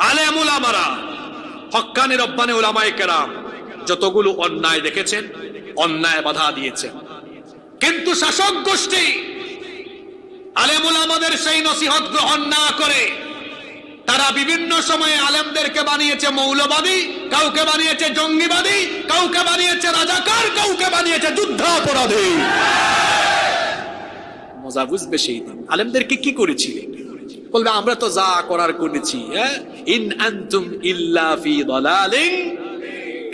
আলেম উলামারা হক্কানি রব্বানি উলামায়ে কেরাম যতগুলো অন্যায় দেখেছেন, অন্যায় বাধা দিয়েছেন, কিন্তু শাসক গোষ্ঠী আলেম উলামাদের সেই নসিহত গ্রহণ না করে তারা বিভিন্ন সময়ে আলেমদেরকে বানিয়েছে মৌলবাদী, কাউকে বানিয়েছে জঙ্গিবাদী, কাউকে বানিয়েছে রাজাকার, কাউকে বানিয়েছে যুদ্ধাপরাধী। মজা বুঝবে সেই দিন আলেমদেরকে কি করেছিলেন? বলবে আমরা তো যা করার করেছি। ইন আনতুম ইল্লা ফি দালালিন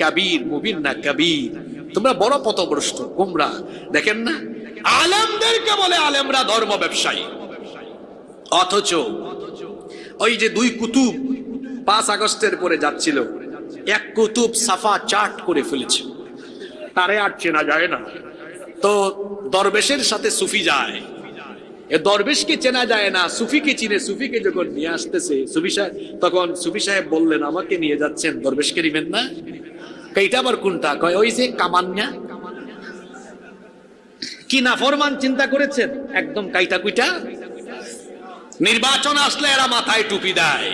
কাবীর, মুবিন না কাবীর, তোমরা বড় পথভ্রষ্ট গোমরা। দেখেন না আলেমদেরকে বলে আলেমরা ধর্ম ব্যবসায়ী, অথচ ওই যে দুই কুতুব 5 আগস্টের পরে যাচ্ছিল, এক কুতুব সাফা চাট করে ফেলেছে, তারে আর চেনা যায় না। তো দরবেশের সাথে সুফি যায়, এ দরবেশকে চেনা যায় না, সুফিকে চিনে। সুফিকে যখন নিয়ে আসতেছে সুফি সাহেব, তখন সুফি সাহেব বললেন আমাকে নিয়ে যাচ্ছেন, দরবেশকে নিবেন না? এইটা আবার কোনটা? কয় ওই যে কামান্না। কি নাফরমান চিন্তা করেছেন, একদম কাইটা কুইটা। নির্বাচন আসলে এরা মাথায় টুপি দেয়,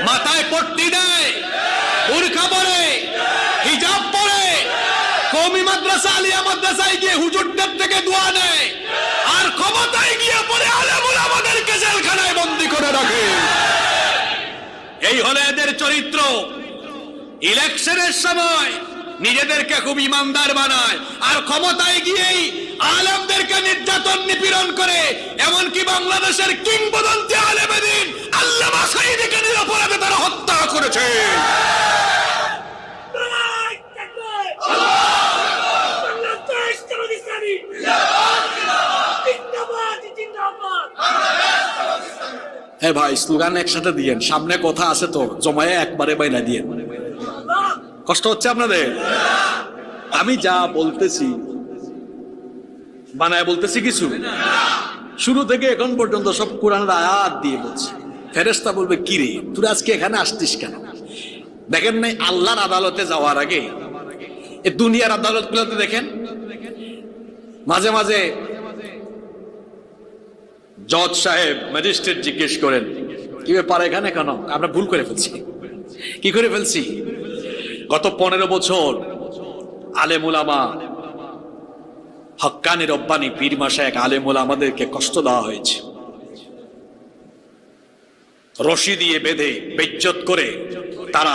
মাথায় পট্টি দেয়, বুরকা পরে, হিজাব পরে, কওমি মাদ্রাসা আলিয়া মাদ্রাসায় গিয়ে হুজুরদের থেকে দোয়া নেয়, আর ক্ষমতায় গিয়ে পরে আলেম উলামাদেরকে জেলখানায় বন্দী করে রাখে। এই হলো এদের চরিত্র। ইলেকশনের সময় নিজেদেরকে খুব ইমানদার বানায়, আর ক্ষমতায় গিয়েই আলেমদেরকে নির্যাতন নিপীড়ন করে। এমনকি বাংলাদেশের কিংবদন্তি আলেম দ্বীন আল্লামা সাঈদীকে নিরপরাধে তারা হত্যা করেছে। হ্যাঁ ভাই, স্লোগান একসাথে দিয়েন, সামনে কথা আছে তো, জমায়ে একবারে বাইনা দিয়েন। কষ্ট হচ্ছে আপনাদের? আমি যা বলতেছি বানায় বলতেছি কিছু, শুরু থেকে এখন পর্যন্ত সব কোরআনের আয়াত দিয়ে বলছি। ফেরেশতা বলবে কি রে তুই আজকে এখানে আসতিস কেন? দেখেন নাই আল্লাহর আদালতে যাওয়ার আগে এ দুনিয়ার আদালত গুলোতে দেখেন মাঝে মাঝে জজ সাহেব, ম্যাজিস্ট্রেট জিজ্ঞেস করেন কি ব্যাপার এখানে কেন? আমরা ভুল করে ফেলছি। কি করে ফেলছি? গত 15 বছর আলেম উলামা, হক্কানি রব্বানি পীর মাশায়েখ আলেম উলামাদেরকে কষ্ট দেওয়া হয়েছে, রশি দিয়ে বেঁধে বেইজ্জত করে তারা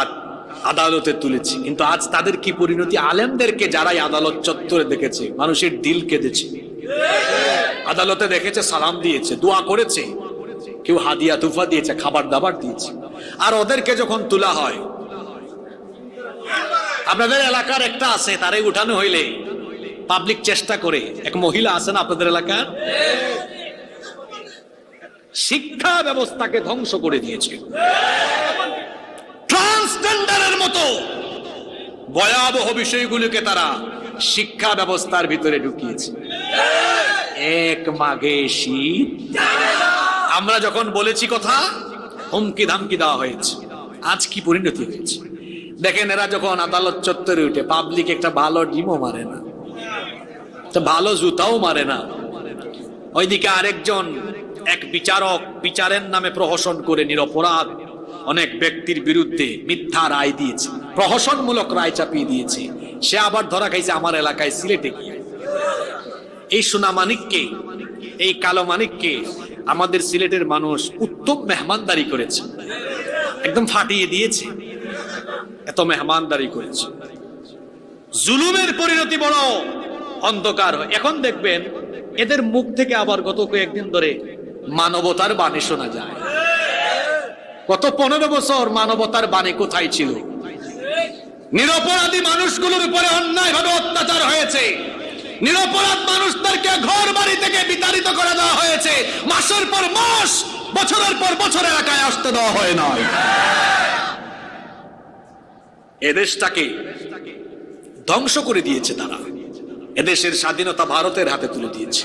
আদালতে তুলেছে। কিন্তু আজ তাদের কি পরিণতি? আলেমদেরকে যারাই আদালত চত্বরে দেখেছে মানুষের দিল কেঁদেছে, আদালতে দেখেছে সালাম দিয়েছে, দোয়া করেছে, কেউ হাদিয়া তুফা দিয়েছে, খাবার দাবার দিয়েছে। আর ওদেরকে যখন তোলা হয়, আপনাদের এলাকার একটা আছে, তারে উঠানো হইলে পাবলিক চেষ্টা করে, এক মহিলা আছে না আপনাদের এলাকার, শিক্ষা ব্যবস্থাকে ধ্বংস করে দিয়েছে। ট্রান্সজেন্ডারের মতো ভয়াবহ বিষয়গুলোকে তারা শিক্ষা ব্যবস্থার ভিতরে ঢুকিয়েছে। এক মাঘে শীত, আমরা যখন বলেছি কথা হুমকি ধামকি দেওয়া হয়েছে। আজ কি পরিণতি হয়েছে দেখেন। এরা যখন আদালত চত্বরে উঠে, পাবলিক একটা ভালো ডিমও মারে না, ভালো জুতাও মারে না। ওইদিকে আরেকজন, এক বিচারক বিচারের নামে প্রহসন করে নিরপরাধ অনেক ব্যক্তির বিরুদ্ধে মিথ্যা রায় দিয়েছে, প্রহসনমূলক রায় চাপিয়ে দিয়েছে। সে আবার ধরা খাইছে আমার এলাকায় সিলেটে গিয়ে। এই সোনা মানিককে, এই কালো মানিককে আমাদের সিলেটের মানুষ উত্তম মেহমানদারি করেছে, একদম ফাটিয়ে দিয়েছে, এত মেহমানদারি করেছে। জুলুমের পরিণতি বড় অন্ধকার হয়। এখন দেখবেন এদের মুখ থেকে আবার গত কয়েকদিন ধরে মানবতার বাণী শোনা যায়। গত 15 বছর মানবতার বাণী কোথায় ছিল? নিরপরাধী মানুষগুলোর উপরে অন্যায়ভাবে অত্যাচার হয়েছে, নিরপরাধ মানুষদেরকে ঘর বাড়ি থেকে বিতাড়িত করে দেওয়া হয়েছে, মাসের পর মাস, বছরের পর বছর এলাকায় আসতে দেওয়া হয় না। এদেশটাকে ধ্বংস করে দিয়েছে তারা। এদেশের স্বাধীনতা ভারতের হাতে তুলে দিয়েছে।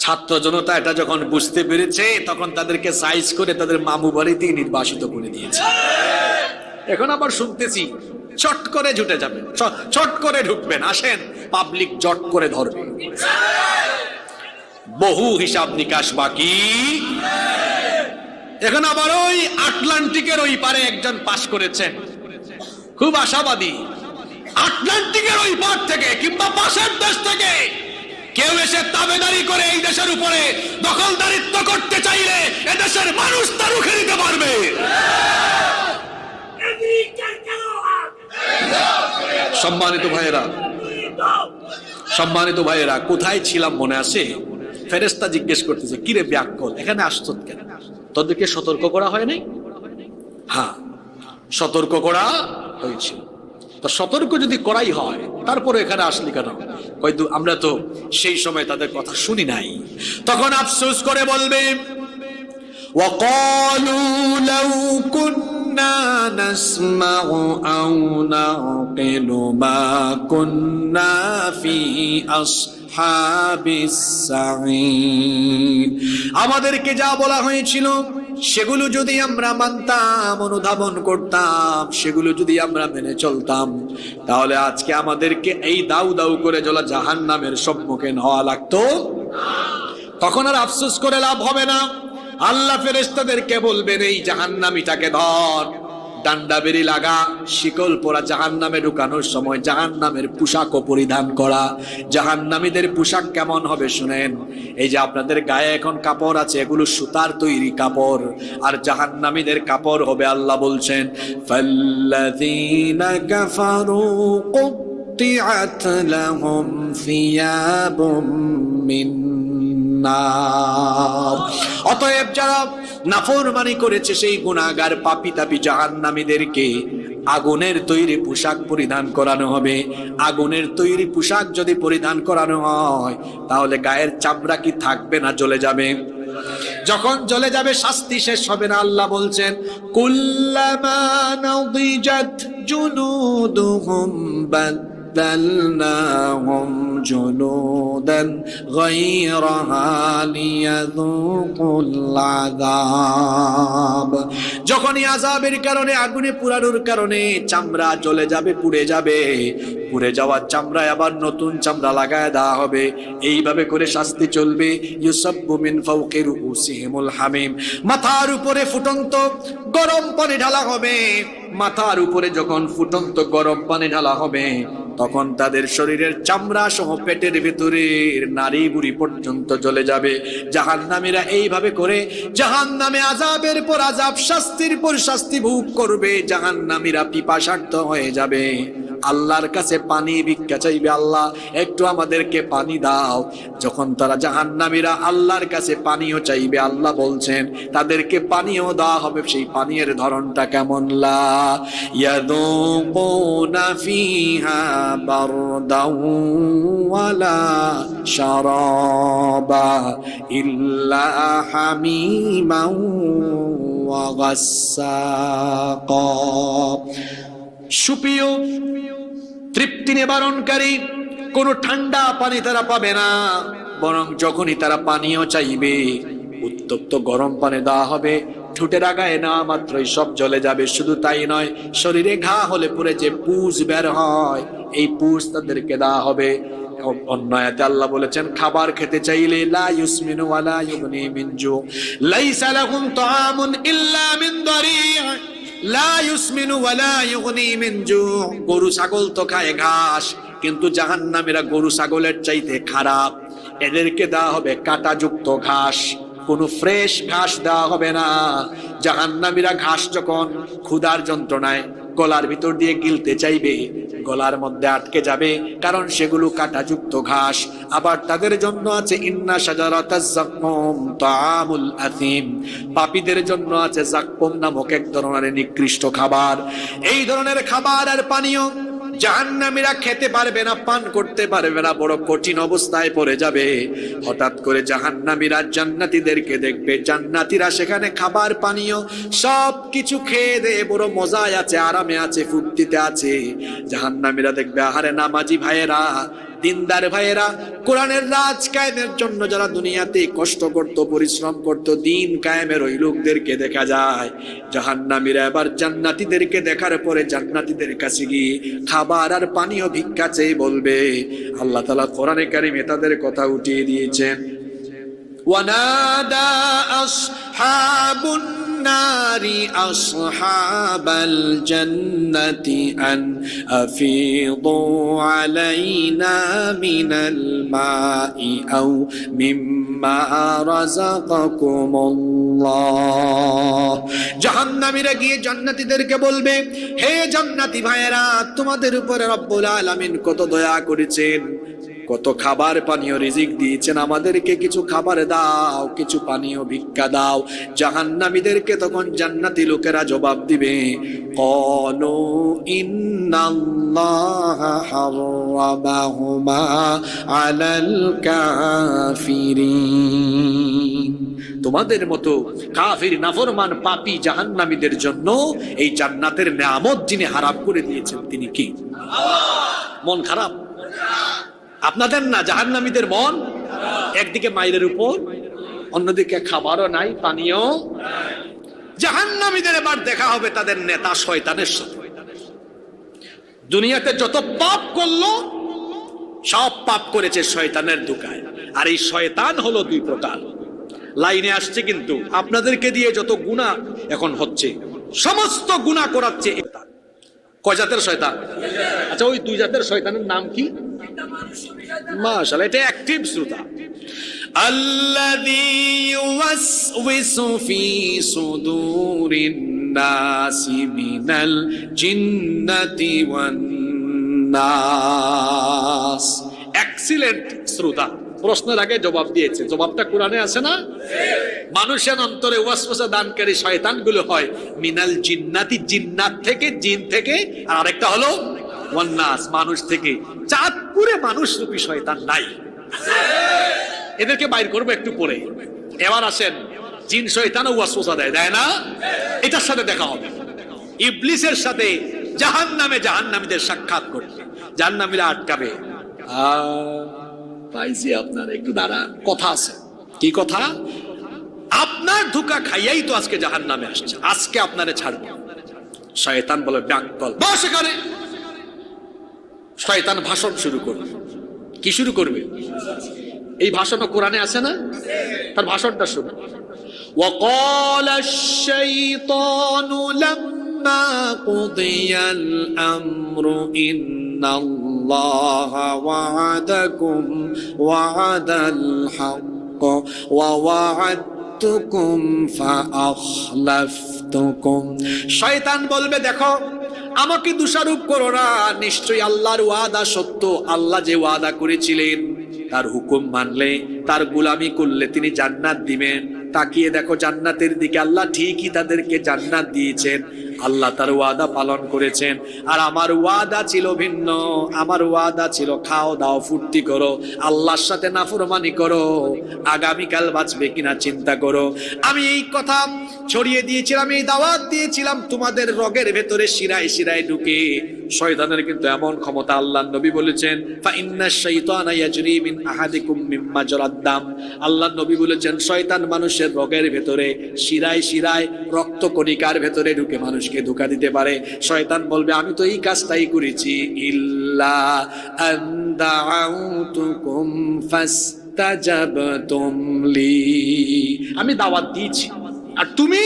ছাত্র জনতা এটা যখন বুঝতে পেরেছে, তখন তাদেরকে সাইজ করে তাদের মামু বাড়িতেই নির্বাসিত করে দিয়েছে। এখন আবার শুনতেছি চট করে ঝুটে যাবেন, চট করে ঢুকবেন, আসেন পাবলিক জট করে ধরবে। বহু হিসাব নিকাশ বাকি। এখন আবার ওই আটলান্টিকের ওই পারে একজন পাশ করেছেন, খুব আশাবাদী। আটলান্টিকের ওই পার থেকে কিংবা পাশের দেশ থেকে কেউ এসে তাবেদারি করে এই দেশের উপরে দখলদারিত্ব করতে চাইলে এদেশের মানুষ তা রুখে দিতে পারবে। সম্মানিত ভাইয়েরা, সম্মানিত ভাইয়েরা, কোথায় ছিলাম মনে আছে? ফেরেশতা জিজ্ঞেস করতেছে, কিরে ব্যাকল, এখানে আসছো কেন? তোদেরকে সতর্ক করা হয় নাই? হ্যাঁ, সতর্ক করা হয়েছিল। তো সতর্ক যদি করাই হয়, তারপরে এখানে আসলি কেন? হয়তো আমরা তো সেই সময় তাদের কথা শুনি নাই। তখন আফসোস করে বলবে, وقالوا لو كنا نسمع أو نعقل ما كنا في أصحاب السعير। আমাদেরকে যা বলা হয়েছিল সেগুলো যদি আমরা মানতাম, অনুধাবন করতাম, সেগুলো যদি আমরা মেনে চলতাম, তাহলে আজকে আমাদেরকে এই দাউ দাউ করে জ্বলা জাহান্নামের সম্মুখীন হওয়া লাগতো। তখন আর আফসোস করে লাভ হবে না। আল্লাহ ফেরেশতাদেরকে বলবেন, এই জাহান্নামীটাকে ধর, ডান্ডা বেরি লাগা, শিকল পরা, জাহান্নামে ঢুকানোর সময় জাহান্নামের পোশাকও পরিধান করা। জাহান্নামীদের পোশাক কেমন হবে শুনেন। এই যে আপনাদের গায়ে এখন কাপড় আছে, এগুলো সুতার তৈরি কাপড়, আর জাহান্নামীদের কাপড় হবে, আল্লাহ বলছেন, ফাল্লাযীনা কাফারু কুত্তিআত লাহুম সিয়াবুম মিন নার। অতএব যারা নাফরমানি করেছে, সেই গুনাহগার পাপী তাপী জাহান্নামীদেরকে আগুনের তৈরি পোশাক পরিধান করানো হবে। আগুনের তৈরি পোশাক যদি পরিধান করানো হয়, তাহলে গায়ের চামড়া কি থাকবে না জ্বলে যাবে? যখন জ্বলে যাবে শাস্তি শেষ হবে না। আল্লাহ বলছেন, কুল্লামা নাদিজাত জুনুদুহুম বাদদালনাহুম জুনুদান গায়রাহা লিয়াযুকুল আযাব। যখনই আযাবের কারণে, আগুনে পুরানোর কারণে চামড়া জ্বলে যাবে, পুড়ে যাবে, পুড়ে যাওয়ার চামড়ায় আবার নতুন চামড়া লাগায় দেওয়া হবে। এইভাবে করে শাস্তি চলবে। ইউসাব্বু মিন ফাওকি রুউসিহিমুল হামিম। মাথার উপরে ফুটন্ত গরম পানি ঢালা হবে। মাথার উপরে যখন ফুটন্ত গরম পানি ঢালা হবে, তখন তাদের শরীরের চামড়া সহ পেটের ভিতরের নাড়ি বুড়ি পর্যন্ত জ্বলে যাবে। জাহান্নামীরা এইভাবে করে জাহান্নামে আযাবের পর আযাব, শাস্তির পর শাস্তি ভোগ করবে। জাহান্নামীরা পিপাসার্ত হয়ে যাবে, আল্লাহর কাছে পানি ভিক্ষা চাইবে, আল্লাহ একটু আমাদেরকে পানি দাও। যখন তারা জাহান্নামীরা আল্লাহর কাছে পানিও চাইবে, আল্লাহ বলছেন তাদেরকে পানিও দেওয়া হবে। সেই পানির ধরনটা কেমন? লা ইয়াযুকুনা ফিহা বারদাও ওয়ালা শারাবা ইল্লা হামিমান ওয়া গাসসাকা। সুপিও তৃপ্তি নিবারণকারী কোন ঠান্ডা পানি তারা পাবে না, বরং যখনই তারা পানীয় চাইবে, উত্তপ্ত গরম পানি দেওয়া হবে। ঠোঁটের আগায় না মাত্রই সব জ্বলে যাবে। শুধু তাই নয়, শরীরে ঘা হলে পরে যে পুজ বের হয়, এই পুজ তাদেরকে দেওয়া হবে। অন্য আয়াতে আল্লাহ বলেছেন, খাবার খেতে চাইলে লা ইউসমিনু ওয়ালা ইউগনি মিন জু, লাইসা লাহুম তাআমুন ইল্লা মিন দারি', লা ইউসমিনু ওয়ালা ইউগনি মিন জু। গরু ছাগল তো খায় ঘাস, কিন্তু জাহান্নামীরা গরু ছাগলের চাইতে খারাপ। এদেরকে দেওয়া হবে কাঁটাযুক্ত ঘাস, কোনো ফ্রেশ ঘাস দেওয়া হবে না। জাহান্নামীরা ঘাস যখন ক্ষুধার যন্ত্রণায় গলার ভিতর দিয়ে গিলতে চাইবে, গলার মধ্যে আটকে যাবে, কারণ সেগুলো কাঁটাযুক্ত ঘাস। আবার তাদের জন্য আছে ইন্না শাজারাতাজ যাক্কুম তাআমুল আথিম, পাপীদের জন্য আছে যাক্কুম নামক এক ধরনের নিকৃষ্ট খাবার। এই ধরনের খাবার আর পানীয় জাহান্নামীরা খেতে পারবে না, পান করতে পারবে না, বড় কঠিন অবস্থায় পড়ে যাবে। হঠাৎ করে জাহান্নামীরা জান্নাতীদেরকে দেখবে, জান্নাতীরা সেখানে খাবার পানীয় সব কিছু খেয়ে দেয়ে বড় মজায় আছে, আরামে আছে, ফুর্তিতে আছে। জাহান্নামীরা দেখবে, আহারে নামাজি ভাইয়েরা, দিনদার ভাইয়েরা, কোরআনের রাজ কায়েমের জন্য যারা দুনিয়াতে কষ্ট করত, পরিশ্রম করত, দিন কায়েমের ওই লোকদেরকে দেখা যায়। জাহান্নামীরা এবার জান্নাতীদেরকে দেখার পরে জান্নাতীদের কাছে গিয়ে খাবার আর পানীয় ভিক্ষা চেয়ে বলবে। আল্লাহ তাআলা কোরআনে কারিমে তাদের কথা উঠিয়ে দিয়েছেন, ওয়ানাদা আসহাবুন النار أصحاب الجنة أن أفيضوا علينا من الماء أو مما رزقكم الله জাহান্নামীরা গিয়ে জান্নাতীদেরকে বলবে, হে জান্নাতি ভাইয়েরা, তোমাদের উপরে রব্বুল আলামিন কত দয়া করেছেন, কত খাবার পানীয় রিজিক দিয়েছেন, আমাদেরকে কিছু খাবার দাও, কিছু পানীয় ভিক্ষা দাও। জাহান্নামীদেরকে তখন জান্নাতি লোকেরা জবাব দিবে, ক্বালু ইন্নাল্লাহা হারামাহুমা আলাল কাফিরিন। তোমাদের মতো কাফির নাফরমান পাপী জাহান্নামীদের জন্য এই জান্নাতের নিয়ামত যিনি হারাম করে দিয়েছেন তিনি কি? আল্লাহ। মন খারাপ আপনাদের না? জাহান্নামীদের মন একদিকে মাইলের উপর, অন্যদিকে খাবারও নাই, পানীয়। জাহান্নামীদের এবার দেখা হবে তাদের নেতা শয়তানের সাথে। দুনিয়াতে যত পাপ করলো সব পাপ করেছে শয়তানের ধোঁকায়। আর এই শয়তান হলো দুই প্রকার। লাইনে আসছে কিন্তু আপনাদেরকে দিয়ে যত গুনাহ এখন হচ্ছে, সমস্ত গুনাহ করাচ্ছে কয় জাতের শয়তান? আচ্ছা, ওই দুই জাতের শয়তানের নাম কি? মাশাআল্লাহ, এটা অ্যাক্টিভ শ্রোতা। আল্লাযী ইউওয়াসওয়িসু ফি সুদুরিন নাসি মিনাল জিন্নাতি ওয়ান নাস। এক্সিলেন্ট শ্রোতা, প্রশ্নের আগে জবাব দিয়েছে। জবাবটা কোরআনে আছে না? মানুষের অন্তরে ওয়াসওয়াসা দানকারী শয়তানগুলো হয় মিনাল জিন্নাতি, জিন্নাত থেকে, জিন থেকে, আর আরেকটা হলো ওয়ান নাস, মানুষ থেকে। চাঁদপুরে মানুষ রূপী শয়তান নাই, এদেরকে বাইর করবো একটু পরে। এবার আসেন, জিন শয়তানও ওয়াসওয়াসা দেয়, দেয় না? এটার সাথে দেখা হবে ইবলিসের সাথে জাহান্নামে জাহান্নামীদের সাক্ষাৎ করবে। জাহান্নামীরা আটকাবে, পাইছি আপনার, একটু দাঁড়ান, কথা আছে। কি কথা? আপনার ধোঁকা খাইয়াই তো আজকে জাহান্নামে আসছে, আজকে আপনারে ছাড়বো। শয়তান বলে, ব্যাককল বস এখানে। শয়তান ভাষণ শুরু করবে। কি শুরু করবে? এই ভাষণ কোরআনে আছে না? তার ভাষণটা শুনুন। وقال الشيطان لما قضي الأمر إن الله وعدكم وعد الحق ووعدتكم فأخلفتكم। শয়তান বলবে, দেখো আমাকে দোষারোপ করো না, নিশ্চয়ই আল্লাহর ওয়াদা সত্য। আল্লাহ যে ওয়াদা করেছিলেন তার হুকুম মানলে, তার গোলামি করলে তিনি জান্নাত দিবেন। তাকিয়ে দেখো জান্নাতের দিকে, আল্লাহ ঠিকই তাদেরকে জান্নাত দিয়েছেন। আল্লাহ তার ওয়াদা পালন করেছেন। আর আমার ওয়াদা ছিল ভিন্ন। আমার ওয়াদা ছিল খাও দাও ফুর্তি করো, আল্লাহর সাথে নাফরমানি করো, আগামীকাল বাঁচবে কিনা চিন্তা করো। আমি এই কথা ছড়িয়ে দিয়েছিলাম, এই দাওয়াত দিয়েছিলাম তোমাদের রগের ভেতরে, শিরায় শিরায় ঢুকে। শয়তানের কিন্তু এমন ক্ষমতা, আল্লাহর নবী বলেছেন ফা ইন্নাশ শাইতানা ইয়াজরি মিন আহাদিকুম মিম্মা জারাদ দাম। আল্লাহর নবী বলেছেন শয়তান মানুষের রগের ভেতরে, শিরায় শিরায়, রক্ত কণিকার ভেতরে ঢুকে মানুষকে ধোঁকা দিতে পারে। শয়তান বলবে, আমি তো এই কাজটাই করেছি। ইল্লা আন দাআউতুকুম ফাস্তাজাবতুম লি। আমি দাওয়াত দিয়েছি আর তুমি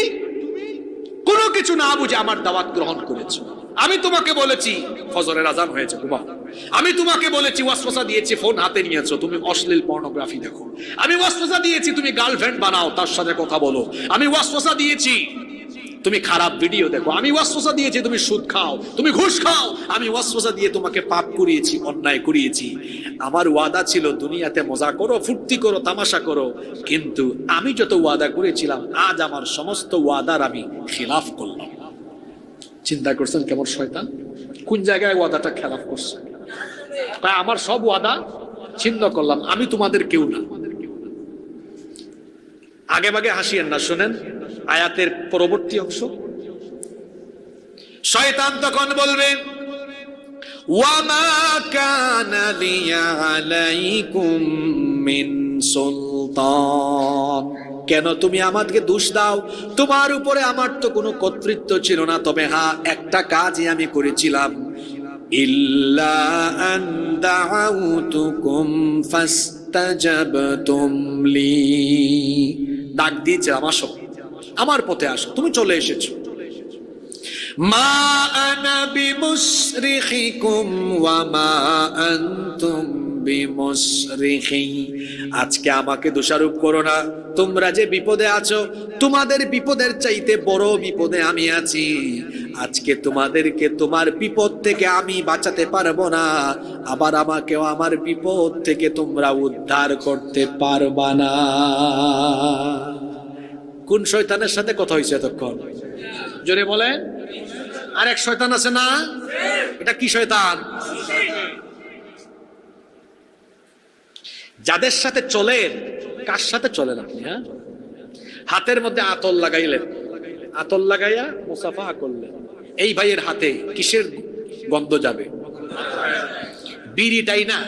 কোনো কিছু না বুঝে আমার দাওয়াত গ্রহণ করেছো। আমি তোমাকে বলেছি ফজরের আজান হয়েছে ঘুমাও। আমি তোমাকে বলেছি, ওয়াসওয়াসা দিয়েছি ফোন হাতে নিয়েছো, তুমি অশ্লীল পর্নোগ্রাফি দেখো। আমি ওয়াসওয়াসা দিয়েছি তুমি গার্লফ্রেন্ড বানাও, তার সাথে কথা বলো। আমি ওয়াসওয়াসা দিয়েছি তুমি খারাপ ভিডিও দেখো। আমি ওয়াসওয়াসা দিয়েছি তুমি সুদ খাও, তুমি ঘুষ খাও। আমি ওয়াসওয়াসা দিয়ে তোমাকে পাপ করিয়েছি, অন্যায় করিয়েছি। আমার ওয়াদা ছিল দুনিয়াতে মজা করো, ফুর্তি করো, তামাশা করো, কিন্তু আমি যত ওয়াদা করেছিলাম আজ আমার সমস্ত ওয়াদার আমি খিলাফ করলাম। চিন্তা করছেন কেমন শয়তান, কোন জায়গায় ওয়াদাটা খেলাফ করছে? তাই আমার সব ওয়াদা ছিন্ন করলাম, আমি তোমাদের কেউ না। আগে ভাগে হাসিয়েন না, শুনেন আয়াতের পরবর্তী অংশ। শয়তান তখন বলবে, ওয়ামা কানা লিয়া আলাইকুম মিন সুলতান। কেন তুমি আমাকে দোষ দাও? তোমার উপরে আমার তো কোনো কর্তৃত্ব ছিল না। তবে হ্যাঁ, একটা কাজই আমি করেছিলাম। ইল্লা আন দাআউতুকুম ফাস্তাজাবতুম লি। ডাক দিয়েছিলাম, আসো। আমার পথে আসো, তুমি চলে এসেছো। মা আনা বিমুসরিখিকুম ওয়া মা আনতুম বিমুসরিখি। আজকে আমাকে দোষারোপ করো না, তোমরা যে বিপদে আছো, তোমাদের বিপদের চাইতে বড় বিপদে আমি আছি। আজকে তোমাদেরকে তোমার বিপদ থেকে আমি বাঁচাতে পারবো না, আবার আমাকেও আমার বিপদ থেকে তোমরা উদ্ধার করতে পারবা না। কোন শয়তানের সাথে কথা হয়েছে এতক্ষণ? জোরে বলেন। আরেক শয়তান আছে না? এটা কি শয়তান? যাদের সাথে চলেন, কার সাথে চলেন আপনি? হ্যাঁ, হাতের মধ্যে আতর লাগাইলেন, আতর লাগাইয়া মুসাফা করলেন, এই ভাইয়ের হাতে কিসের গন্ধ যাবে? বিড়িটাই না,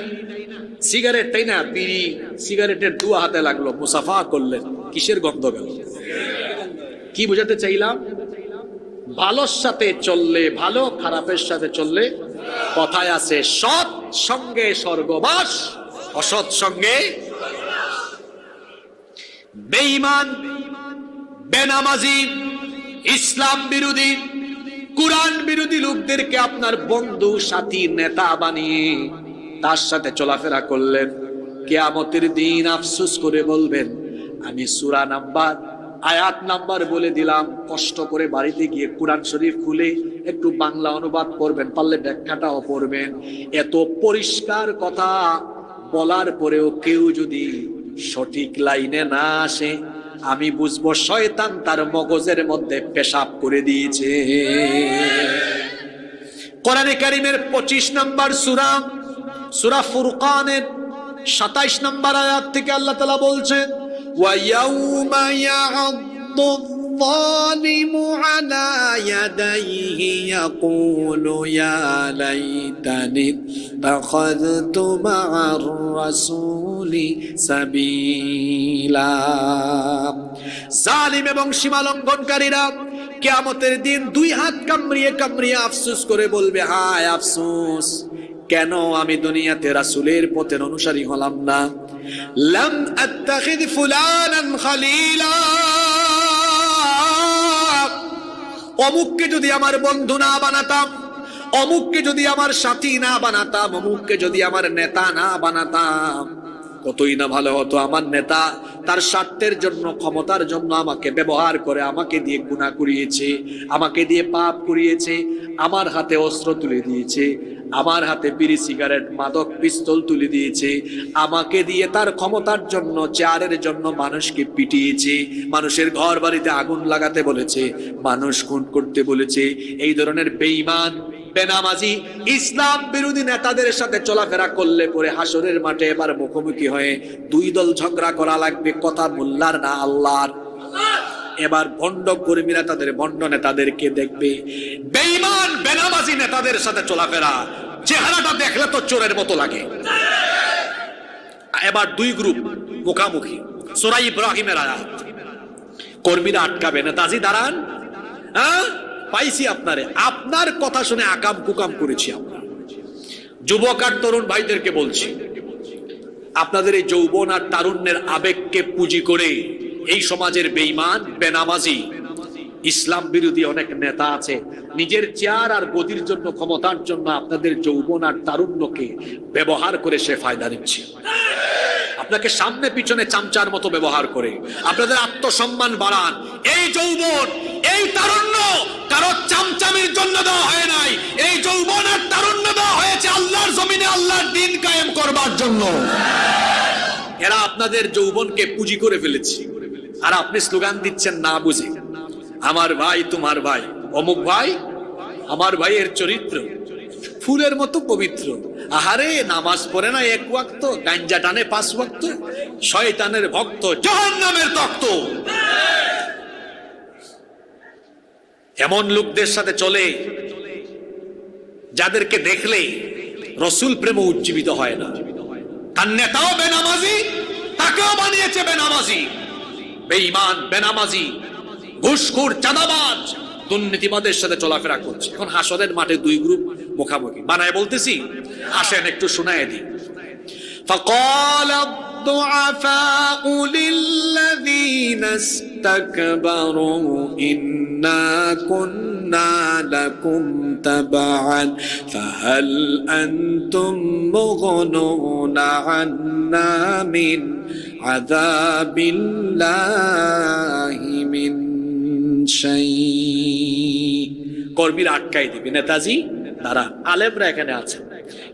সিগারেটটাই না, বিড়ি সিগারেটের দুয়া হাতে লাগলো, মুসাফা করলেন, কিসের গন্ধ গেল? কি বোঝাতে চাইলাম? ভালোর সাথে চললে ভালো, খারাপের সাথে চললে, কথায় আছে সৎ সঙ্গে স্বর্গবাস, অসৎ সঙ্গে। বেঈমান, বেনামাজি, ইসলাম বিরোধী, কুরআন বিরোধী লোকদেরকে আপনার বন্ধু, সাথী, নেতা বানিয়ে তার সাথে চলাফেরা করলেন, কিয়ামতের দিন আফসোস করে বলবেন, আমি সূরা নাম্বার, আয়াত নাম্বার বলে দিলাম, কষ্ট করে বাড়িতে গিয়ে কুরআন শরীফ খুলে একটু বাংলা অনুবাদ করবেন, পারলে ব্যাখ্যাটাও পড়বেন। এত পরিষ্কার কথা বলার পরেও কেউ যদি সঠিক লাইনে না আসে, আমি বুঝবো শয়তান তার মগজের মধ্যে পেশাব করে দিয়েছে। কোরআনে কারীমের 25 নম্বর সূরা, সূরা ফুরকানের 27 নম্বর আয়াত থেকে আল্লাহ তাআলা বলছেন, وَيَوْمَ يَعَضُّ الظَّالِمُ عَلَى يَدَيْهِ يَقُولُ يَا لَيْتَنِي اتَّخَذْتُ مَعَ الرَّسُولِ سَبِيلًا। জালিম এবং সীমালঙ্ঘনকারীরা কিয়ামতের দিন দুই হাত কামড়িয়ে কামড়িয়ে আফসোস করে বলবে, হায় আফসোস, কেন আমি দুনিয়াতে রাসূলের পথের অনুসারী হলাম না। লাম আত্তাখিদ ফুলানান খলিলা, অমুককে যদি আমার বন্ধু না বানাতাম, অমুককে যদি আমার সাথী না বানাতাম, অমুককে যদি আমার নেতা না বানাতাম, কতই না ভালো হতো। আমার নেতা তার স্বার্থের জন্য, ক্ষমতার জন্য আমাকে ব্যবহার করে, আমাকে দিয়ে গুনাহ করিয়েছে, আমাকে দিয়ে পাপ করিয়েছে, আমার হাতে অস্ত্র তুলে দিয়েছে, আমার হাতে বিড়ি, সিগারেট, মাদক, পিস্তল তুলে দিয়েছে, আমাকে দিয়ে তার ক্ষমতার জন্য, চেয়ারের জন্য মানুষকে পিটিয়েছে, মানুষের ঘর বাড়িতে আগুন লাগাতে বলেছে, মানুষ খুন করতে বলেছে। এই ধরনের বেঈমান, বেনামাজি, ইসলাম বিরোধী নেতাদের সাথে চলাফেরা করলে পরে হাসরের মাঠে এবার মুখোমুখি হয়ে দুই দল ঝগড়া করা লাগবে, কথা মোল্লার না আল্লাহর। এবার ভণ্ড কর্মীরা তাদের ভণ্ড নেতাদেরকে দেখবে, বেঈমান বেনামাজি নেতাদের সাথে চলাফেরা, চেহারাটা দেখলে তো চোরের মতো লাগে। এবার দুই গ্রুপ মুখামুখি, সূরা ইব্রাহিমের আয়াত। কর্মীরা আটকাবে, নেতাজি দাঁড়ান, হ্যাঁ পাইছি আপনারে, আপনার কথা শুনে আকাম কুকাম করেছি আমরা। যুবক আর তরুণ ভাইদেরকে বলছি, আপনাদের এই যৌবন আর তারুণ্যের আবেগকে পুঁজি করে এই সমাজের বেঈমান, বেনামাজি, ইসলাম বিরোধী অনেক নেতা আছে, নিজের চেয়ার আর গদির জন্য, ক্ষমতার জন্য আপনাদের যৌবন আর তারুণ্যকে ব্যবহার করে সে ফায়দা নিচ্ছে। আপনাকে সামনে পিছনে চামচার মতো ব্যবহার করে আপনাদের আত্মসম্মান বাড়ান। এই যৌবন, এই তারুণ্য কারো চামচামির জন্য দেওয়া হয় নাই, এই যৌবন আর তারুণ্য দেওয়া হয়েছে আল্লাহর জমিনে আল্লাহর দ্বীন কায়েম করবার জন্য। এরা আপনাদের যৌবনকে পুঁজি করে ফেলেছে, আর আপনি স্লোগান দিচ্ছেন না বুঝে, আমার ভাই তোমার ভাই, অমুক ভাই আমার ভাইয়ের চরিত্র ফুলের মতো পবিত্র। আহারে নামাজ পড়ে না এক ওয়াক্ত, গাঞ্জা টানে 5 ওয়াক্ত, শয়তানের ভক্ত, জাহান্নামের তক্ত। এমন লোকদের সাথে চলে যাদেরকে দেখলে রসুল প্রেম উজ্জীবিত হয় না। তার নেতাও বেনামাজি, তাকেও বানিয়েছে বেনামাজি। বেঈমান, বেনামাজি, ঘুষখোর, চাঁদাবাজ, দুর্নীতিবাদের সাথে চলাফেরা করছে। এখন হাসরের মাঠে দুই গ্রুপ মুখামুখি, বানায় বলতেছি, আসেন একটু শোনায় দিই। فقال الضعفاء للذين تكبروا إنا كنا لكم تبعا فهل أنتم مغنون عنا من عذاب الله من شيء কর্মীরা আটকাই দিবে নেতাজি তারা আলেমরা এখানে আছে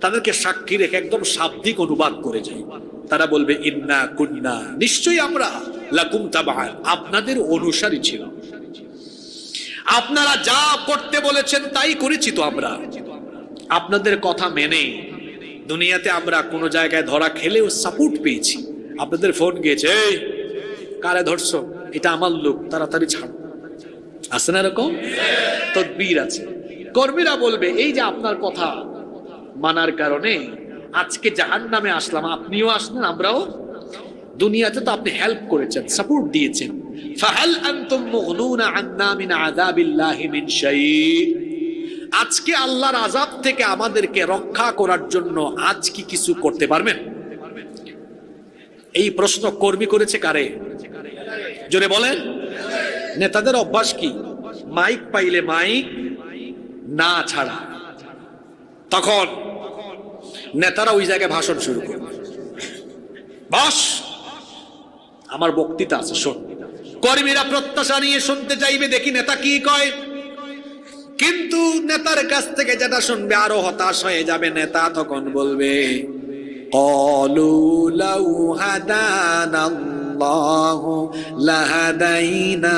তাদেরকে সাক্ষী রেখে একদম শাব্দিক অনুবাদ করে যায় তারা বলবে ইন্না কুন্না নিশ্চয়ই আমরা লাকুম তাবাআন আপনাদের অনুসারী ছিল আপনারা যা করতে বলেছেন তাই করেছি তো আমরা আপনাদের কথা মেনে দুনিয়াতে আমরা কোন জায়গায় ধরা খেলেও সাপোর্ট পেয়েছি আপনাদের ফোন গিয়েছে এই কারে ধরছো এটা আমার লোক তাড়াতাড়ি ছাড়ো আছে না এরকম তদবির আছে কর্মীরা বলবে এই যে আপনার কথা মানার কারণে আজকে জাহান্নামে আসলাম আপনিও আসলেন আমরাও দুনিয়াতে তো আপনি হেল্প করেছেন সাপোর্ট দিয়েছেন ফাহাল আনতুম মুগনুনা আন্না মিন আযাবিল্লাহি মিন শাই আজকে আল্লাহর আযাব থেকে আমাদেরকে রক্ষা করার জন্য আজ কি কিছু করতে পারবেন এই প্রশ্ন কর্মী করেছে কারে জোরে বলেন নেতাদের অভ্যাস কি মাইক পাইলে মাইক না ছাড়া তখন নেতারা ওই জায়গায় ভাষণ শুরু করে বস আমার বক্তৃতা আছে শোন কর্মীরা প্রত্যাশা নিয়ে শুনতে চাইবে দেখি নেতা কি কয় কিন্তু নেতার কাছ থেকে যেটা শুনবে আরো হতাশ হয়ে যাবে নেতা তখন বলবে ক্বালু লাউ হাদানাল্লাহু লাহাদাইনাকুম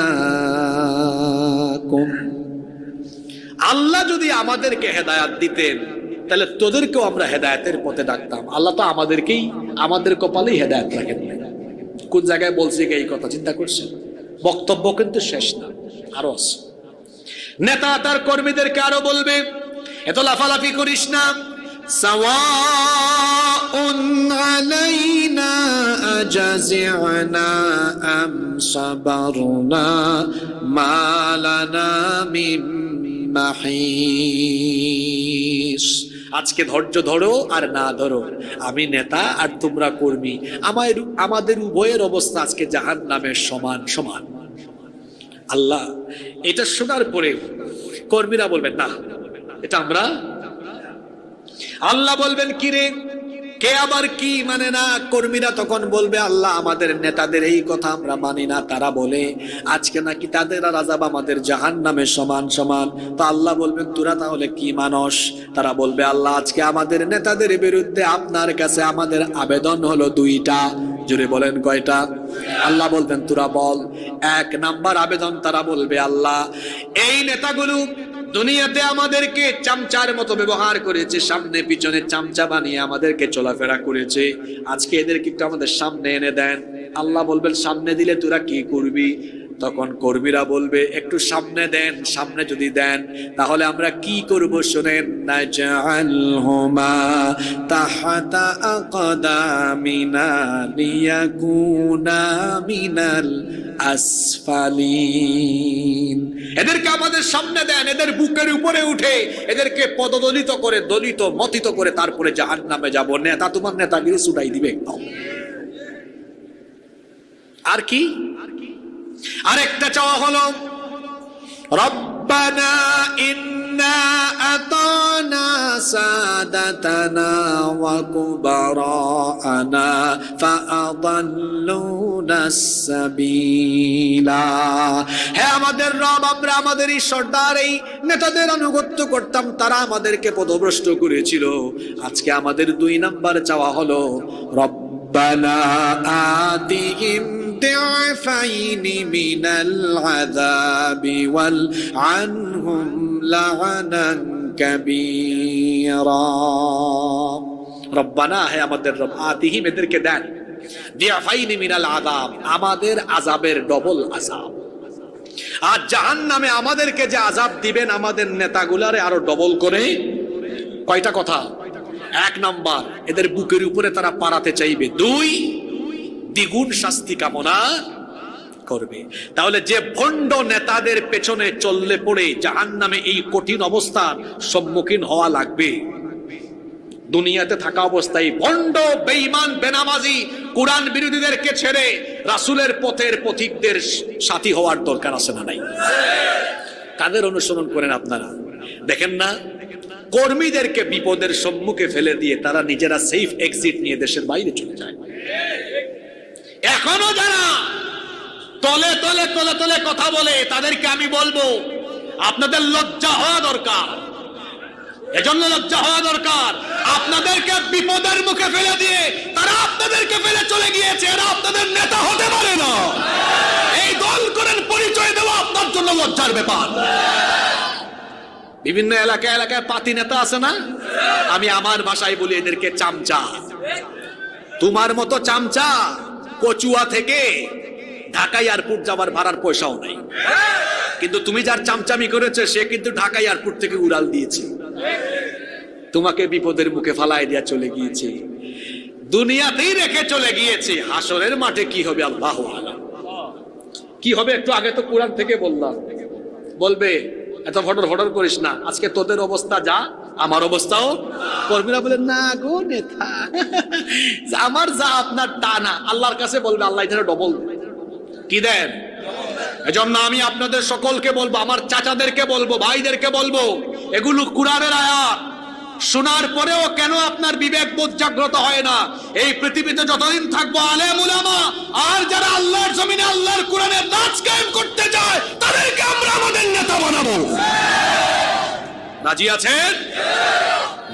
আল্লাহ যদি আমাদেরকে হেদায়েত দিতেন তাহলে তোদেরকেও আমরা হেদায়েতের পথে ডাকতাম আল্লাহ তো আমাদের কপালেই হেদায়েত রাখেন কোন জায়গায় বলছে এই কথা চিন্তা করছেন বক্তব্য কিন্তু শেষ না আরো আছে নেতা তার কর্মীদেরকে আরো বলবে এত লাফালাফি করিস না সাওয়াউন আলাইনা আজাজি'না আম সাবারনা মা লানা মিন মাহিস আজকে ধৈর্য ধরো আর না ধরো আমি নেতা আর তোমরা কর্মী আমাদের উভয়ের অবস্থা আজকে জাহান্নামের সমান সমান আল্লাহ এটা শোনার পরে কর্মীরা বলবেন না এটা আমরা আল্লাহ বলবেন কি রে কে আবার কি মানে না কর্মীরা তখন বলবে আল্লাহ আমাদের নেতাদের এই কথা আমরা মানি না তারা বলে আজকে নাকি তাদের আর আযাব আমাদের জাহান্নামে সমান সমান তো আল্লাহ বলবেন তোরা তাহলে কি মানস তারা বলবে আল্লাহ আজকে আমাদের নেতাদের বিরুদ্ধে আপনার কাছে আমাদের আবেদন হলো দুইটা জোরে বলেন কয়টা আল্লাহ বলবেন তোরা বল এক নাম্বার আবেদন তারা বলবে আল্লাহ এই নেতাগুলো দুনিয়াতে আমাদেরকে চামচার মতো ব্যবহার করেছে সামনে পিছনে চামচা বানিয়ে আমাদেরকে চলাফেরা করেছে আজকে এদেরকে একটু আমাদের সামনে এনে দেন আল্লাহ বলবেন সামনে দিলে তোরা কি করবি তখন কর্মীরা বলবে একটু সামনে দেন সামনে যদি দেন তাহলে আমরা কি করব শুনেন নাজআলহুমা তাহতা আকদামিনা লিয়াকুনা মিনাল আসফালিন এদেরকে আমাদের সামনে দেন এদের বুকের উপরে উঠে এদেরকে পদদলিত করে দলিত মতিত করে তারপরে জাহান্নামে যাব নেতা তোমার নেতাগিরি ছুটাই দিবে আর কি আরেকটা চাওয়া হলো রব্বানা ইন্না আতানা সাদাতানা ওয়া কুবারানা ফাআদাল্লুনা সাবিলা হে আমাদের রব আমরা আমাদের এই সর্দার এই নেতাদের আনুগত্য করতাম তারা আমাদেরকে পথভ্রষ্ট করেছিল আজকে আমাদের দুই নাম্বার চাওয়া হলো রব্বানা আতিহিম ضعفين من العذاب والعنهم لعنا كبيرا ربنا है আমাদের রব আতিহিম এদেরকে দেন ضعفين من العذاب আমাদের আযাবের ডবল আযাব আর জাহান্নামে আমাদেরকে যে আযাব দিবেন আমাদের নেতাগুলারে আরো ডবল করে কয়টা কথা এক নাম্বার এদের বুকের উপরে তারা পারাতে চাইবে দুই দ্বিগুণ শাস্তি কামনা করবে তাহলে যে ভণ্ড নেতাদের পেছনে চললে পড়ে জাহান্নামে এই কঠিন অবস্থার সম্মুখীন হওয়া লাগবে দুনিয়াতে থাকা অবস্থায় ভণ্ড, বেঈমান, বেনামাজি, কোরআন বিরোধীদেরকে ছেড়ে রাসূলের পথের পথিকদের সাথী হওয়ার দরকার আছে না নাই? কাদের অনুসরণ করেন আপনারা? দেখেন না, কর্মীদেরকে বিপদের সম্মুখে ফেলে দিয়ে তারা নিজেরা সেফ এক্সিট নিয়ে দেশের বাইরে চলে যায়। এখনো যারা তলে তলে তলে তলে কথা বলে তাদেরকে আমি বলবো, আপনাদের লজ্জা হওয়া দরকার। এজন্য লজ্জা হওয়া দরকার। আপনাদেরকে বিপদের মুখে ফেলে দিয়ে তারা আপনাদেরকে ফেলে চলে গিয়েছে, এরা আপনাদের নেতা হতে পারে না। এই দল করেন পরিচয় দেওয়া আপনার জন্য লজ্জার ব্যাপার। বিভিন্ন এলাকায় এলাকায় পাতি নেতা আছে না? আমি আমার ভাষায় বলি এদেরকে চামচা। তোমার মতো চামচা কচুয়া থেকে ঢাকা এয়ারপোর্ট যাবার ভাড়ার পয়সাও নাই, কিন্তু তুমি যার চামচামি করেছে সে কিন্তু ঢাকা এয়ারপোর্ট থেকে উড়াল দিয়েছে, তোমাকে বিপদের মুখে ফালায় দিয়া চলে গিয়েছে, দুনিয়াতেই রেখে চলে গিয়েছে। হাসরের মাঠে কি হবে আল্লাহু আলাম। কি হবে একটু আগে তো কোরআন থেকে বললাম। বলবে এত ফটর ফটর করিস না, আজকে তোদের অবস্থা যা আমার অবস্থাও। কর্মীরা বলে না গো নেতা, আমার যা আপনার তা না। আল্লাহর কাছে বলবে আল্লাহ যেন ডবল কি দেন। এজন্য আমি আপনাদের সকলকে বলবো, আমার চাচাদেরকে বলবো, ভাইদেরকে বলবো, এগুলো কোরআনের আয়াত শোনার পরেও কেন আপনার বিবেক বোধ জাগ্রত হয় না? এই পৃথিবীতে যতদিন থাকবো আলেম উলামা আর যারা আল্লাহর জমিনে আল্লাহর কোরআনের নাচ কায়েম করতে যায় তাদেরকে আমরা আমাদের নেতা বানাবো। রাজি আছেন?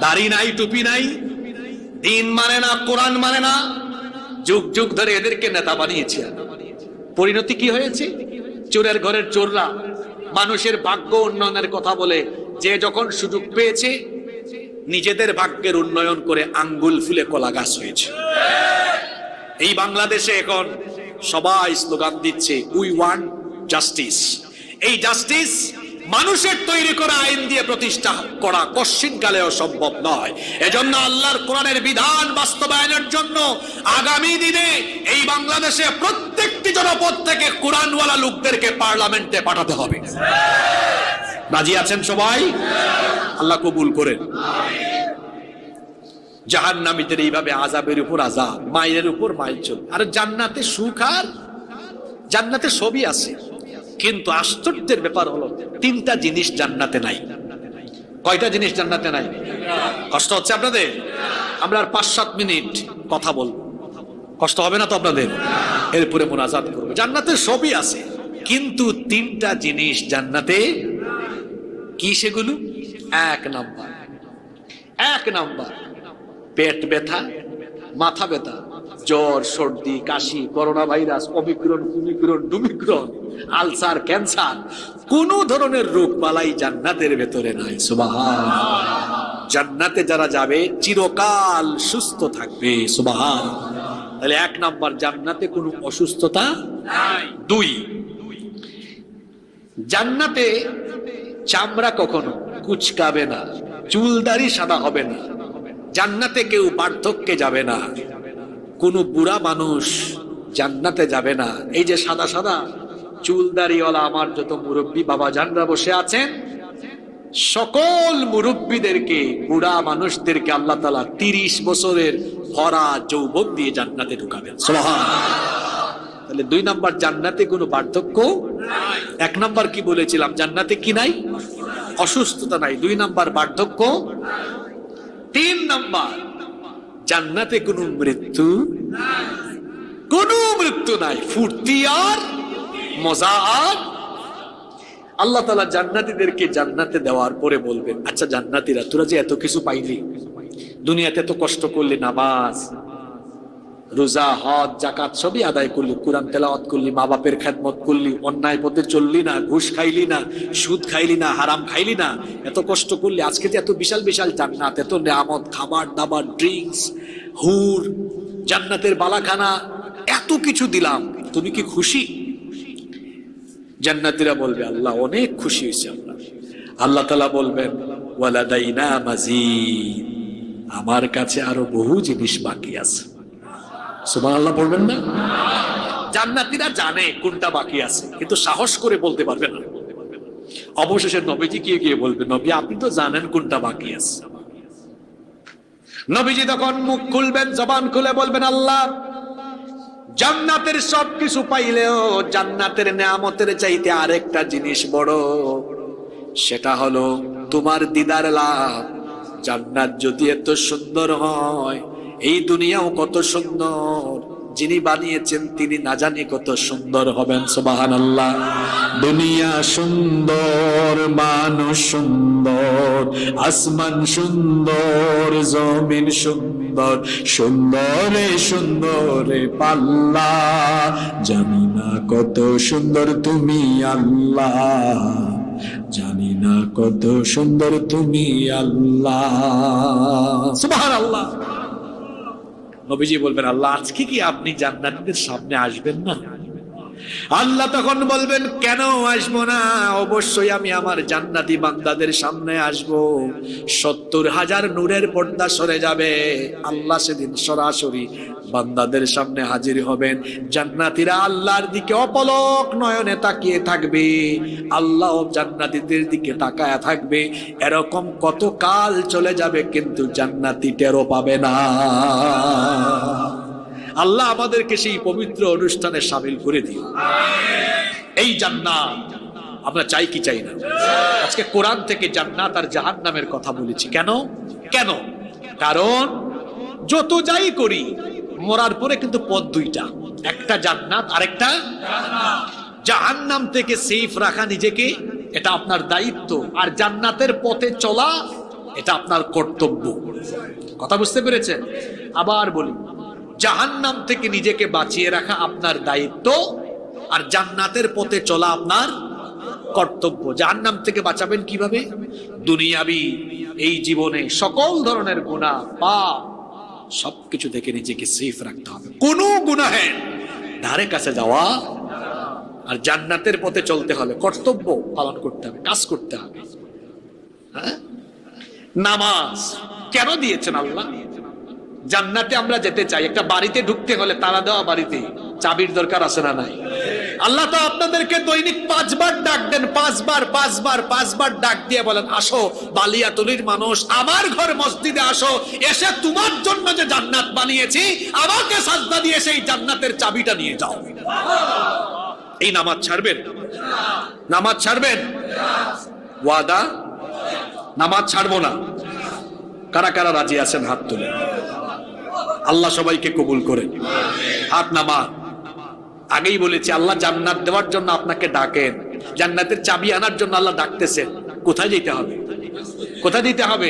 দাড়ি নাই, টুপি নাই, দিন মানে না, কোরআন মানে না, যুগ যুগ ধরে এদেরকে নেতা বানিয়েছে। পরিণতি কি হয়েছে? চোরের ঘরের চোররা মানুষের ভাগ্য উন্নয়নের কথা বলে যে যখন সুযোগ পেয়েছে নিজেদের ভাগ্যের উন্নয়ন করে আঙ্গুল ফুলে কলা গাছ হয়েছে। এই বাংলাদেশে এখন সবাই স্লোগান দিচ্ছে উই ওয়ান্ট জাস্টিস। এই জাস্টিস মানুষের তৈরি করা আইন দিয়ে প্রতিষ্ঠা করা কশ্চিনকালেও সম্ভব নয়। এজন্য আল্লাহর কোরআনের বিধান বাস্তবায়নের জন্য আগামী দিনে এই বাংলাদেশে প্রত্যেকটি জনপদ থেকে কোরআনওয়ালা লোকদেরকে পার্লামেন্টে পাঠাতে হবে। রাজি আছেন সবাই? আল্লাহ কবুল করেন। জাহান্নামীদের এইভাবে আযাবের উপর আযাব, মায়ের উপর মাইল চল। আর জান্নাতে সুখ, আর জান্নাতে সবই আছে, কিন্তু আশ্চর্যের ব্যাপার হলো তিনটা জিনিস জান্নাতে নাই। কয়টা জিনিস জান্নাতে নাই? কষ্ট হচ্ছে আপনাদের? আমরা আর 5-7 মিনিট কথা বলবো, কষ্ট হবে না তো আপনাদের? এরপরে মুনাজাত করবো। জান্নাতে সবই আছে, কিন্তু তিনটা জিনিস জান্নাতে। কি সেগুলো? এক নাম্বার পেট ব্যথা, মাথা ব্যথা, জ্বর, সর্দি, কাশি, করোনা ভাইরাস, অমিক্রন, কুমিক্রন, ডুমিক্রন, আলসার, ক্যান্সার, কোন ধরনের রোগ বালাই জান্নাতের ভেতরে নাই। সুবহানাল্লাহ। জান্নাতে যারা যাবে চিরকাল সুস্থ থাকবে। সুবহানাল্লাহ। তাহলে এক নাম্বার, জান্নাতে কোনো অসুস্থতা নাই। 2, জান্নাতে চামড়া কখনো কুচকাবে না, চুলদাড়ি সাদা হবে না, জান্নাতে কেউ বার্ধক্যে যাবে না, কোন বুড়া মানুষ জান্নাতে যাবে না। এই যে সাদা সাদা চুলদাড়িওয়ালা আমার যত মুরব্বী বাবা জানরা বসে আছেন, সকল মুরব্বীদেরকে, বুড়া মানুষদেরকে আল্লাহ তাআলা 30 বছরের ভরা যৌবন দিয়ে জান্নাতে ঢুকাবেন। সুবহানাল্লাহ। তাহলে 2 নাম্বার, জান্নাতে কোনো বার্ধক্য নাই। 1 নাম্বার কি বলেছিলাম? জান্নাতে কি নাই? অসুস্থতা নাই। 2 নাম্বার বার্ধক্য। 3 নাম্বার, জান্নাতে কোনো মৃত্যু নাই। কোনো মৃত্যু নাই, ফুর্তি আর মজা। আর আল্লাহ তাআলা জান্নাতীদেরকে জান্নাতে দেওয়ার পরে বলবেন, আচ্ছা জান্নাতীরা, তোরা যে এত কিছু পাইলি, দুনিয়াতে এত কষ্ট করলি, নামাজ, রোজা, হজ, যাকাত সবই আদায় করলি, কোরআন তেলাওয়াত করলি, মা বাপের খেদমত করলি, অন্যায় পথে চললি না, ঘুষ খাইলি না, সুদ খাইলি না, হারাম খাইলি না, এত কষ্ট করলি, আজকে যে এত বিশাল বিশাল জান্নাত, এত নিয়ামত, খাবার দাবার, ড্রিঙ্কস, হুর, জান্নাতের বালাখানা, এত কিছু দিলাম, তুমি কি খুশি? জান্নাতীরা বলবে, আল্লাহ অনেক খুশি হয়েছে আমরা। আল্লাহ তাআলা বলবেন, ওয়ালাদাইনা মাজিদ, আমার কাছে আরো বহু জিনিস বাকি আছে। সুবহানাল্লাহ পড়বেন না? জান্নাতীরা জানে কোনটা বাকি আছে, কিন্তু সাহস করে বলতে পারবে না। অবশেষে নবীজি গিয়ে বলবে, নবী আপনি তো জানেন কোনটা বাকি আছে। নবীজি তখন মুখ খুলবেন, জবান খুলে বলবেন, আল্লাহ, জান্নাতের সবকিছু পাইলেও জান্নাতের নেয়ামতের চাইতে আরেকটা জিনিস বড়, সেটা হলো তোমার দিদার লাভ। জান্নাত যদি এত সুন্দর হয়, এই দুনিয়াও কত সুন্দর, যিনি বানিয়েছেন তিনি না জানি কত সুন্দর হবেন। সুবহানাল্লাহ। দুনিয়া সুন্দর, মানুষ সুন্দর, আসমান সুন্দর, জমিন সুন্দর, সুন্দরে সুন্দরে পাল্লা, জানি না কত সুন্দর তুমি আল্লাহ, জানি না কত সুন্দর তুমি আল্লাহ। সুবহানাল্লাহ। নবীজি বলবেন, আল্লাহ, আজকে কি আপনি জান্নাতীদের সামনে আসবেন না? আল্লাহ তখন বলবেন, কেন আসবো না? অবশ্যই আমি আমার জান্নাতি বান্দাদের সামনে আসবো। 70,000 নূরের পর্দা সরে যাবে। আল্লাহ সেদিন সরাসরি বান্দাদের সামনে হাজির হবেন। জান্নাতীরা আল্লাহর দিকে অপলক নয়নে তাকিয়ে থাকবে, আল্লাহ জান্নাতীদের দিকে তাকায়া থাকবে। এরকম কত কাল চলে যাবে, কিন্তু জান্নাতি টেরও পাবে না। আল্লাহ আমাদেরকে সেই পবিত্র অনুষ্ঠানে শামিল করে দিও। এই জান্নাত আমরা চাই কি চাই না? আজকে কোরআন থেকে জান্নাত আর জাহান্নামের কথা বলেছি। কেন? কেন? কারণ যত যাই করি, মরার পরে কিন্তু পথ দুইটা, একটা জান্নাত আর একটা জাহান্নাম থেকে সেফ রাখা নিজেকে, এটা আপনার দায়িত্ব। আর জান্নাতের পথে চলা, এটা আপনার কর্তব্য। কথা বুঝতে পেরেছেন? আবার বলি, জাহান্নাম থেকে নিজেকে বাঁচিয়ে রাখা আপনার দায়িত্ব, আর জান্নাতের পথে চলা আপনার কর্তব্য। জাহান্নাম থেকে বাঁচাবেন কিভাবে? দুনিয়াবি এই জীবনে সকল ধরনের গুনাহ, পাপ, সবকিছু থেকে নিজেকে সেফ রাখতে হবে। কোনো গুনাহের ধারে কাছে যাওয়া, আর জান্নাতের পথে চলতে হলে কর্তব্য পালন করতে হবে, কাজ করতে হবে। হ্যাঁ, নামাজ কেন দিয়েছেন আল্লাহ? জান্নাতে আমরা যেতে চাই, একটা বাড়িতে ঢুকতে হলে তালা দেওয়া বাড়িতে চাবির দরকার আছে না নাই? আল্লাহ তো আপনাদেরকে দৈনিক 5 বার ডাক দেন, 5 বার ডাক দিয়ে বলেন, আসো বালিয়াতুলির মানুষ, আমার ঘর মসজিদে আসো, এসে তোমার জন্য যে জান্নাত বানিয়েছি, আমাকে সাজদা দিয়ে সেই জান্নাতের চাবিটা নিয়ে যাও। এই নামাজ ছাড়বেন? নামাজ ছাড়বেন? ওয়াদা, নামাজ ছাড়বো না। কারা কারা রাজি আছেন হাত তুলে? আল্লাহ সবাইকে কবুল করে। হাত নামা। আগেই বলেছি, আল্লাহ জান্নাত দেওয়ার জন্য আপনাকে ডাকেন, জান্নাতের চাবি আনার জন্য আল্লাহ ডাকতেছেন। কোথায় যেতে হবে? কোথায় দিতে হবে?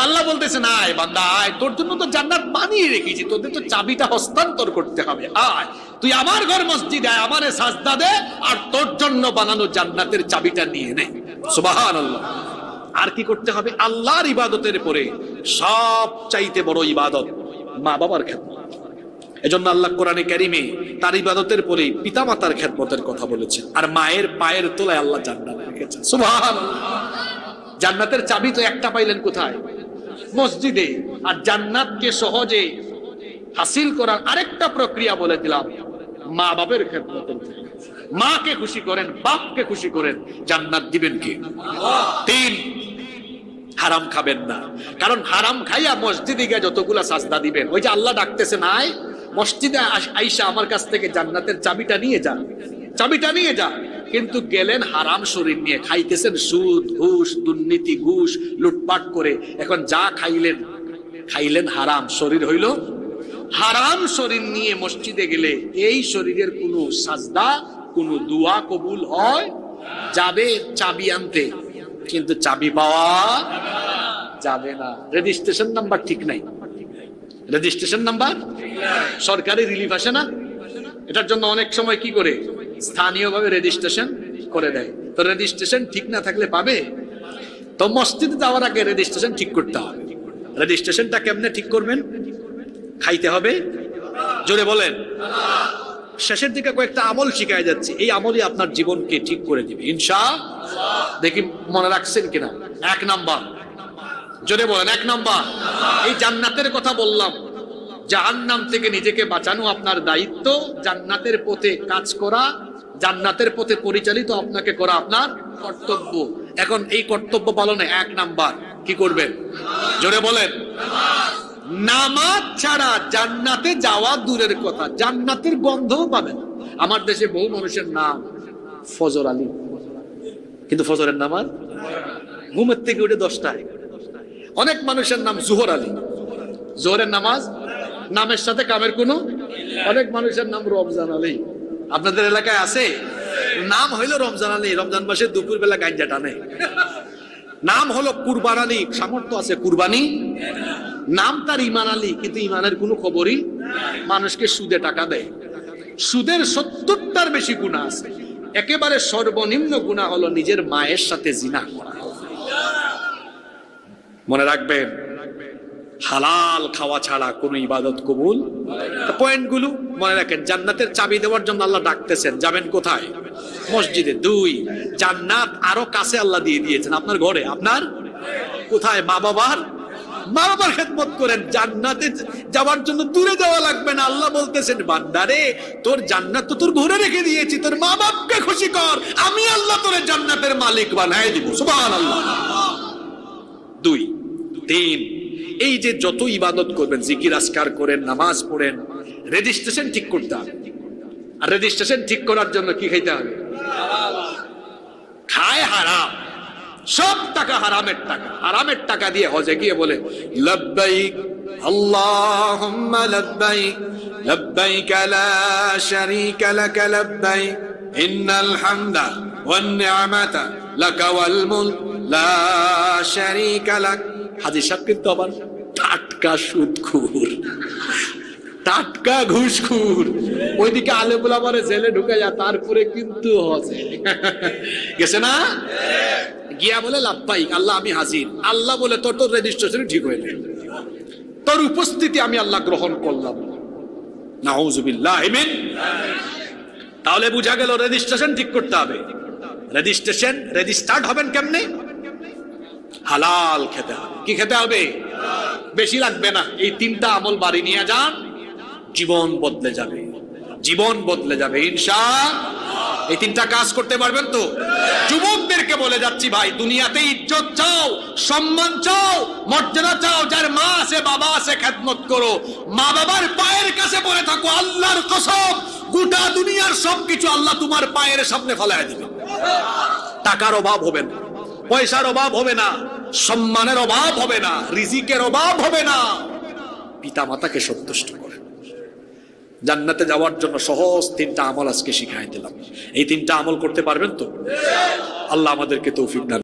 আল্লাহ বলতেছেন, আয় বান্দা আয়, তোর জন্য তো জান্নাত বানিয়ে রেখেছি, তোদের তো চাবিটা হস্তান্তর করতে হবে। আয়, তুই আমার ঘর মসজিদে আয়, আমারে সাজদা দে, আর তোর জন্য বানানো জান্নাতের চাবিটা নিয়ে নে। সুবহানাল্লাহ। আর কি করতে হবে? আল্লাহর ইবাদতের পরে সব চাইতে বড় ইবাদত মা বাবার খেদমত। এজন্য আল্লাহ কোরআনে কারিমে তার ইবাদতের পরে পিতামাতার খেদমতের কথা বলেছেন। আর মায়ের পায়ের তলায় আল্লাহ জান্নাত রেখেছেন। সুবহানাল্লাহ। জান্নাতের চাবি তো একটা পাইলেন কোথায়? মসজিদে। আর জান্নাতকে সহজে হাসিল করার আরেকটা প্রক্রিয়া বলে দিলাম, মা বাবার খেদমতের। মাকে খুশি করেন, বাপকে খুশি করেন, জান্নাত দিবেন কে? 3, হারাম খাবেন না। কারণ হারাম খাইয়া মসজিদে গিয়ে যতগুলা সাজদা দিবেন, ওই যে আল্লাহ ডাকতেছে, নাই মসজিদে আইসা আমার কাছ থেকে জান্নাতের চাবিটা নিয়ে যা, চাবিটা নিয়ে যা। কিন্তু গেলেন হারাম শরীর নিয়ে, খাইতেছেন সুদ, ঘুষ, দুর্নীতি, ঘুষ, লুটপাট করে। এখন যা খাইলেন হারাম, শরীর হইল হারাম। শরীর নিয়ে মসজিদে গেলে এই শরীরের কোনো সাজদা, কোনো দোয়া কবুল হয় যাবে চাবি আনতে, কিন্তু চাবি পাওয়া যাবে না। রেজিস্ট্রেশন নাম্বার ঠিক নাই, রেজিস্ট্রেশন নাম্বার সরকারি রিলিফ আসে না, এটার জন্য অনেক সময় কি করে স্থানীয়ভাবে রেজিস্ট্রেশন করে দেয়। তো রেজিস্ট্রেশন ঠিক না থাকলে পাবে? তো মসজিদে যাওয়ার আগে রেজিস্ট্রেশন ঠিক করতে হবে। রেজিস্ট্রেশনটা কেমনে ঠিক করবেন? খাইতে হবে, জোরে বলেন। শেষের দিকে কয়েকটা আমল শিখায় যাচ্ছে, এই আমলই আপনার জীবনকে ঠিক করে দিবে ইনশাআল্লাহ। দেখি মনে রাখছেন কিনা। 1 নাম্বার, জোরে বলেন, 1 নাম্বার, এই জান্নাতের কথা বললাম। জাহান্নাম থেকে নিজেকে বাঁচানো আপনার দায়িত্ব, জান্নাতের পথে কাজ করা, জান্নাতের পথে পরিচালিত আপনাকে করা আপনার কর্তব্য। এখন এই কর্তব্য পালনে 1 নাম্বার কি করবেন? জোরে বলেন। নামাজ ছাড়া জান্নাতে যাওয়া দূরের কথা, জান্নাতের গন্ধও পাবেন। আমার দেশে বহু মানুষের নাম ফজর আলী, কিন্তু ফজরের নামাজ ঘুমের থেকে উঠে 10টায়। অনেক মানুষের নাম জোহর আলী, জোহরের নামাজ নামের সাথে কামের কোনো। অনেক মানুষের নাম রমজান আলী, আপনাদের এলাকায় আছে? নাম হইলো রমজান আলী, রমজান মাসে দুপুর বেলা গাঞ্জা টানে। নাম হলো কুরবান আলী, সামর্থ্য আছে কুরবানি। নাম তার ইমান আলী, কিন্তু ইমানের কোনো খবরই। মানুষকে সুদে টাকা দেয়, সুদের 70টার বেশি গুনাহ আছে। একেবারে সর্বনিম্ন গুনাহ হলো নিজের মায়ের সাথে জিনা করা। মনে রাখবেন, হালাল খাওয়া ছাড়া কোনো ইবাদত কবুল। পয়েন্টগুলো মনে রাখেন। জান্নাতের চাবি দেওয়ার জন্য আল্লাহ ডাকতেছেন, যাবেন কোথায়? মসজিদে। 2, জান্নাত আরো কাছে আল্লাহ দিয়ে দিয়েছেন, আপনার ঘরে। আপনার কোথায়? মা বাবার খেদমত করেন। জান্নাতে যাওয়ার জন্য দূরে যাওয়া লাগবে না। আল্লাহ বলতেছেন, বান্দারে তোর জান্নাত তো তোর ঘরে রেখে দিয়েছি, তোর মা বাপকে খুশি কর, আমি আল্লাহ তোর জান্নাতের মালিক বানায় দিব। সুবহানাল্লাহ। 2, 3, এই যে যত ইবাদত করবেন, জিকির আজকার করেন, নামাজ পড়েন, রেজিস্ট্রেশন ঠিক করতে হবে। আর রেজিস্ট্রেশন ঠিক করার জন্য কি খাইতে হবে? খায় হারাম, সব টাকা হারামের টাকা। হারামের টাকা দিয়ে হজে গিয়ে বলে, লব্বাইক আল্লাহুম্মা লব্বাইক লব্বাইক লা শারীকা লাক লব্বাইক ইন্নাল হামদা ওয়ান নি'মাতা লাকা ওয়াল মুলক লা শারীকা লাক। হাজী সাহেব কিন্তু আবার টাটকা সুদখোর, টাটকা ঘুষখোর। ওইদিকে আলেমুল আমারে জেলে ঢুকাইয়া তারপরে কিন্তু হজে গেছে না। গিয়া বলে লাব্বাইক আল্লাহ আমি হাজির। আল্লাহ বলে তোর তো রেজিস্ট্রেশন ঠিক হয়ে গেল, তোর উপস্থিতি আমি আল্লাহ গ্রহণ করলাম। নাউজুবিল্লাহ মিন। তাহলে বুঝা গেল রেজিস্ট্রেশন ঠিক করতে হবে। রেজিস্টার্ড হবেন কেমনে? হালাল খেতে হবে। কি খেতে হবে? বেশি লাগবে না। এই 3টা আমল বাড়ি নিয়ে যান, জীবন বদলে যাবে, জীবন বদলে যাবে ইনশাআল্লাহ। এই 3টা কাজ করতে পারবেন তো? যুবকদেরকে বলে যাচ্ছি, ভাই দুনিয়াতে ইজ্জত চাও, সম্মান চাও, মর্যাদা চাও, যার মা আছে বাবা আছে খেদমত করো। মা বাবার পায়ের কাছে পড়ে থাকো। আল্লাহর কসম, গোটা দুনিয়ার সবকিছু আল্লাহ তোমার পায়ের সামনে ফেলায় দিবে। টাকার অভাব হবে না, পয়সার অভাব হবে না, সম্মানের অভাব হবে না, রিজিকের অভাব হবে না। পিতা মাতাকে সন্তুষ্ট করে জান্নাতে যাওয়ার জন্য সহজ 3টা আমল আজকে শিখাই দিলাম। এই 3টা আমল করতে পারবেন তো? আল্লাহ আমাদেরকে তৌফিক দান।